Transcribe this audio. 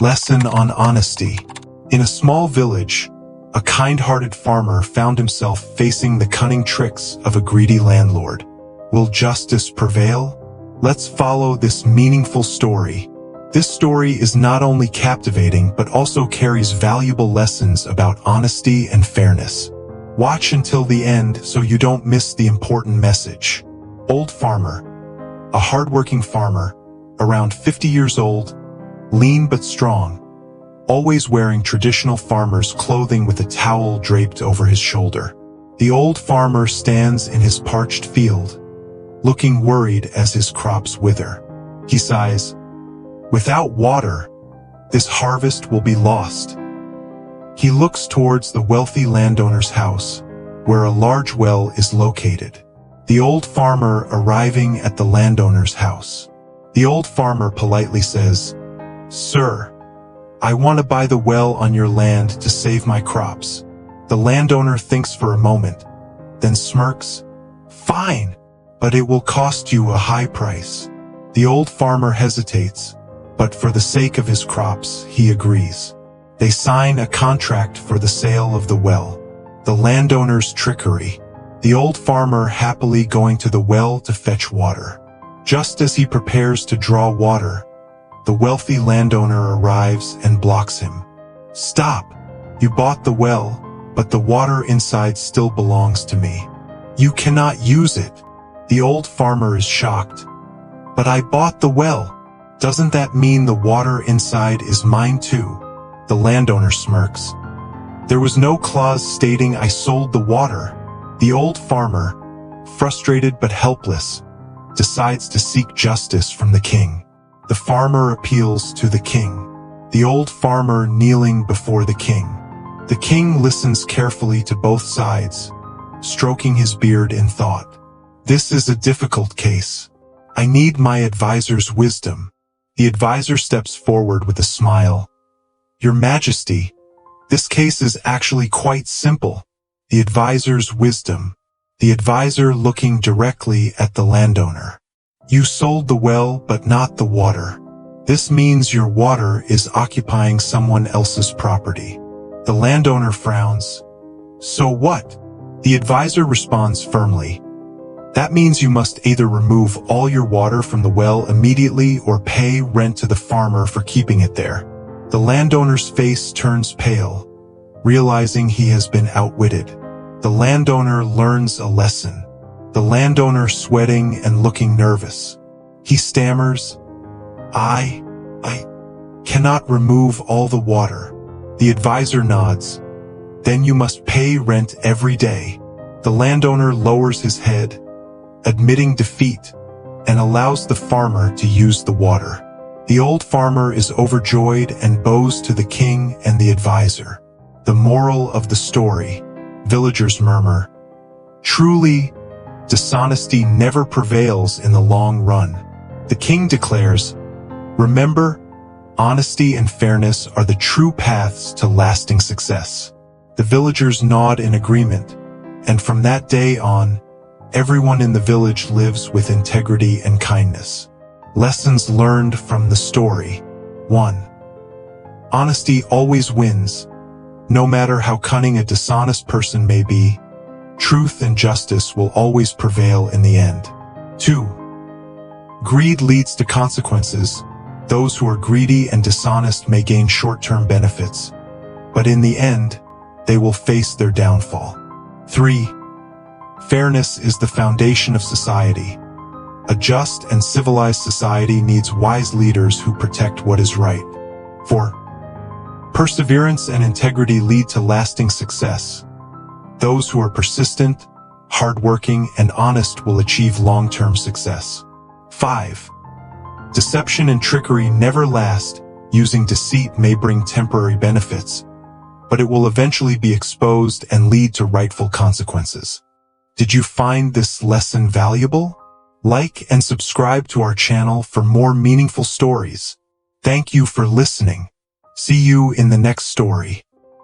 Lesson on honesty. In a small village, a kind-hearted farmer found himself facing the cunning tricks of a greedy landlord. Will justice prevail? Let's follow this meaningful story. This story is not only captivating but also carries valuable lessons about honesty and fairness. Watch until the end so you don't miss the important message. Old farmer. A hardworking farmer, around 50 years old, lean but strong, always wearing traditional farmer's clothing with a towel draped over his shoulder. The old farmer stands in his parched field, looking worried as his crops wither. He sighs, "Without water, this harvest will be lost." He looks towards the wealthy landowner's house, where a large well is located. The old farmer arriving at the landowner's house. The old farmer politely says, "Sir, I want to buy the well on your land to save my crops." The landowner thinks for a moment, then smirks, "Fine, but it will cost you a high price." The old farmer hesitates, but for the sake of his crops, he agrees. They sign a contract for the sale of the well. The landowner's trickery. The old farmer happily going to the well to fetch water. Just as he prepares to draw water, the wealthy landowner arrives and blocks him. "Stop! You bought the well, but the water inside still belongs to me. You cannot use it." The old farmer is shocked. "But I bought the well. Doesn't that mean the water inside is mine too?" The landowner smirks. "There was no clause stating I sold the water." The old farmer, frustrated but helpless, decides to seek justice from the king. The farmer appeals to the king. The old farmer kneeling before the king. The king listens carefully to both sides, stroking his beard in thought. "This is a difficult case. I need my advisor's wisdom." The advisor steps forward with a smile. "Your Majesty, this case is actually quite simple." The advisor's wisdom. The advisor looking directly at the landowner. "You sold the well but not the water. This means your water is occupying someone else's property." The landowner frowns. "So what?" The advisor responds firmly. "That means you must either remove all your water from the well immediately or pay rent to the farmer for keeping it there." The landowner's face turns pale, realizing he has been outwitted. The landowner learns a lesson. The landowner sweating and looking nervous. He stammers, I cannot remove all the water." The advisor nods. "Then you must pay rent every day." The landowner lowers his head, admitting defeat, and allows the farmer to use the water. The old farmer is overjoyed and bows to the king and the advisor. The moral of the story. Villagers murmur, "Truly, dishonesty never prevails in the long run." The king declares, "Remember, honesty and fairness are the true paths to lasting success." The villagers nod in agreement, and from that day on, everyone in the village lives with integrity and kindness. Lessons learned from the story. 1. Honesty always wins. No matter how cunning a dishonest person may be, truth and justice will always prevail in the end. 2. Greed leads to consequences. Those who are greedy and dishonest may gain short-term benefits, but in the end, they will face their downfall. 3. Fairness is the foundation of society. A just and civilized society needs wise leaders who protect what is right. 4. Perseverance and integrity lead to lasting success. Those who are persistent, hardworking, and honest will achieve long-term success. 5. Deception and trickery never last. Using deceit may bring temporary benefits, but it will eventually be exposed and lead to rightful consequences. Did you find this lesson valuable? Like and subscribe to our channel for more meaningful stories. Thank you for listening. See you in the next story.